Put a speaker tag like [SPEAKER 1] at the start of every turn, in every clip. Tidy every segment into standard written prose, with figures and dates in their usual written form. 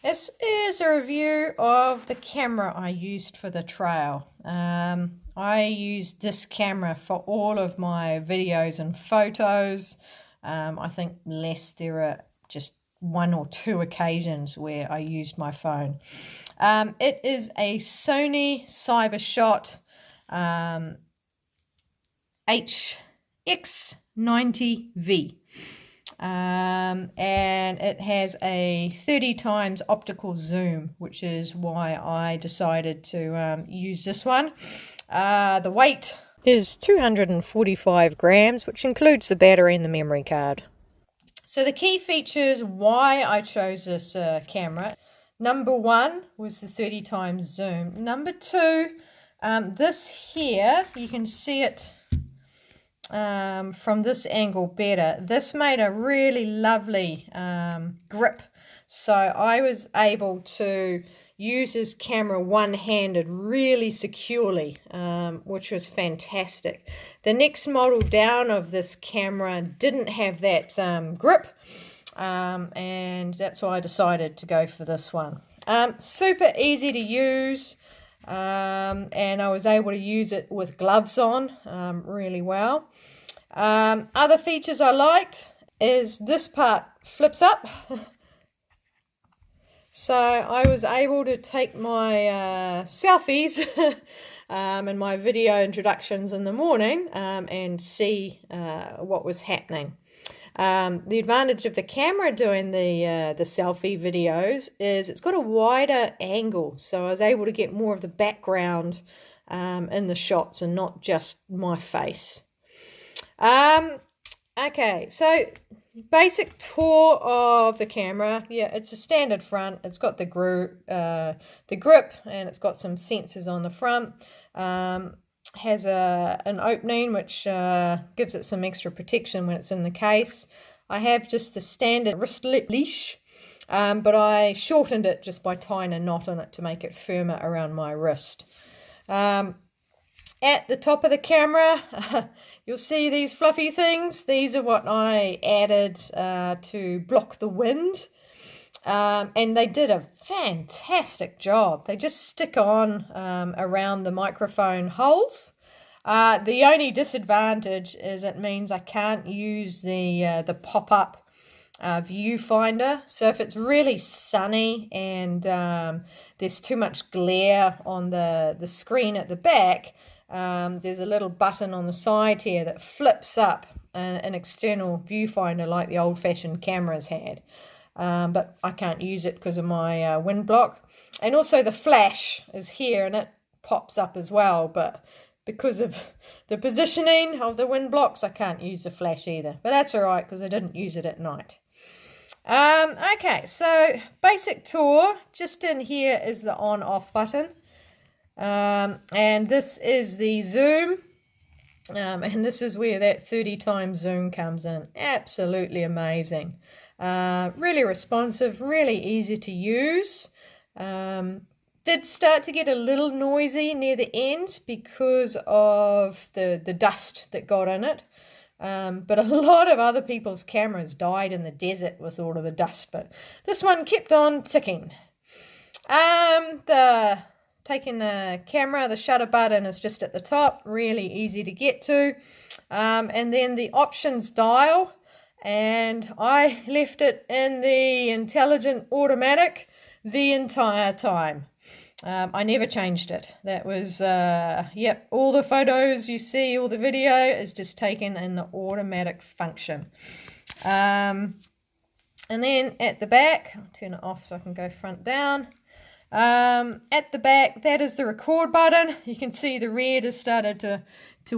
[SPEAKER 1] This is a review of the camera I used for the trail. I used this camera for all of my videos and photos. I think there are just one or two occasions where I used my phone. It is a Sony Cybershot HX90V. And it has a 30 times optical zoom, which is why I decided to use this one. The weight is 245 grams, which includes the battery and the memory card. So the key features why I chose this camera. Number one was the 30 times zoom. Number two, this here, you can see it from this angle better. This made a really lovely grip, so I was able to use this camera one-handed really securely, which was fantastic. The next model down of this camera didn't have that grip, and that's why I decided to go for this one. Super easy to use, and I was able to use it with gloves on really well. Other features I liked is this part flips up. So I was able to take my selfies and my video introductions in the morning and see what was happening. The advantage of the camera doing the selfie videos is it's got a wider angle, so I was able to get more of the background in the shots and not just my face. Okay, so basic tour of the camera. Yeah, it's a standard front. It's got the grip, and it's got some sensors on the front. Has an opening which gives it some extra protection when it's in the case. I have just the standard wrist leash, but I shortened it just by tying a knot on it to make it firmer around my wrist. At the top of the camera, you'll see these fluffy things. These are what I added to block the wind. And they did a fantastic job. They just stick on around the microphone holes. The only disadvantage is it means I can't use the pop-up viewfinder. So if it's really sunny and there's too much glare on the screen at the back, there's a little button on the side here that flips up an external viewfinder like the old-fashioned cameras had. But I can't use it because of my wind block. And also the flash is here and it pops up as well, but because of the positioning of the wind blocks, I can't use the flash either. But that's all right because I didn't use it at night. Okay, so basic tour. Just in here is the on-off button. And this is the zoom. And this is where that 30 times zoom comes in. Absolutely amazing. Really responsive, really easy to use. Did start to get a little noisy near the end because of the dust that got in it. But a lot of other people's cameras died in the desert with all of the dust, but this one kept on ticking. Taking the camera, the shutter button is just at the top, really easy to get to. And then the options dial, and I left it in the intelligent automatic the entire time. I never changed it. That was, yep, all the photos you see, all the video is just taken in the automatic function. And then at the back, I'll turn it off so I can go front down. At the back, that is the record button. You can see the red has started to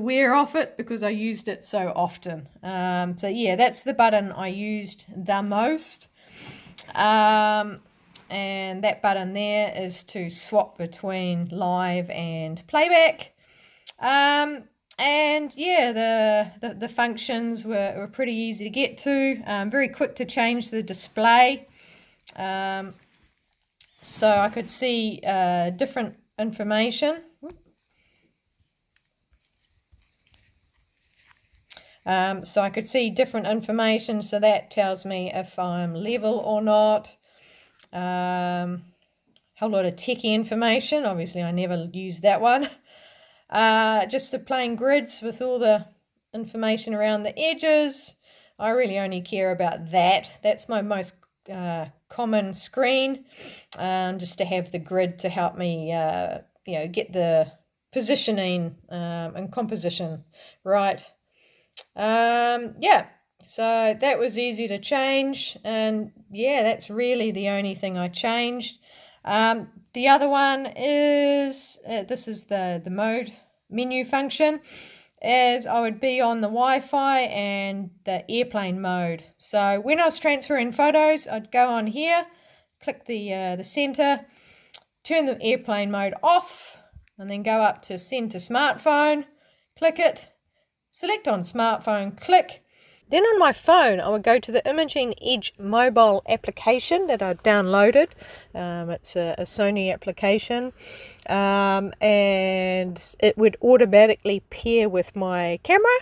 [SPEAKER 1] wear off it because I used it so often. So yeah, that's the button I used the most. And that button there is to swap between live and playback. And yeah, the functions were pretty easy to get to. Very quick to change the display. So I could see different information. So I could see different information, so that tells me if I'm level or not. whole lot of techie information. Obviously, I never used that one. Just the plain grids with all the information around the edges. I really only care about that. That's my most common screen, just to have the grid to help me, get the positioning and composition right. So that was easy to change, and yeah, that's really the only thing I changed. The other one is, this is the mode menu function, as I would be on the Wi-Fi and the airplane mode. So when I was transferring photos, I'd go on here, click the center, turn the airplane mode off, and then go up to send to smartphone, click it, select on smartphone, click. Then on my phone, I would go to the Imaging Edge mobile application that I downloaded. It's a Sony application, and it would automatically pair with my camera.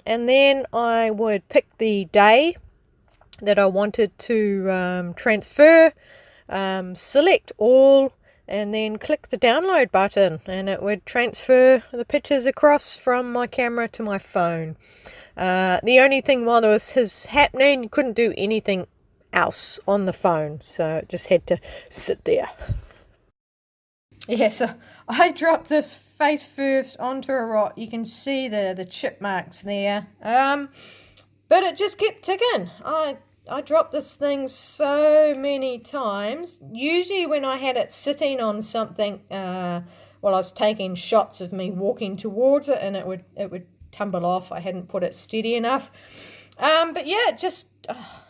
[SPEAKER 1] And then I would pick the day that I wanted to transfer, select all, and then click the download button, and it would transfer the pictures across from my camera to my phone. The only thing while this was happening, you couldn't do anything else on the phone, so it just had to sit there. Yeah, so I dropped this face first onto a rock. You can see the chip marks there, but it just kept ticking. I dropped this thing so many times. Usually when I had it sitting on something, I was taking shots of me walking towards it, and it would tumble off. I hadn't put it steady enough. But yeah,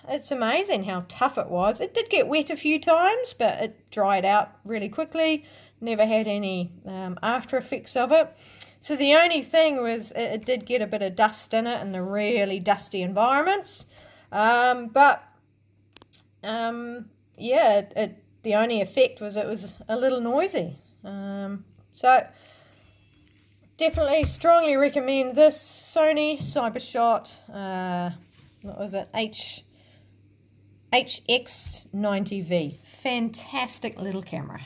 [SPEAKER 1] it's amazing how tough it was. It did get wet a few times, but it dried out really quickly. Never had any after effects of it. So the only thing was it did get a bit of dust in it in the really dusty environments. The only effect was it was a little noisy. So definitely strongly recommend this Sony Cybershot, what was it, HX90V. Fantastic little camera.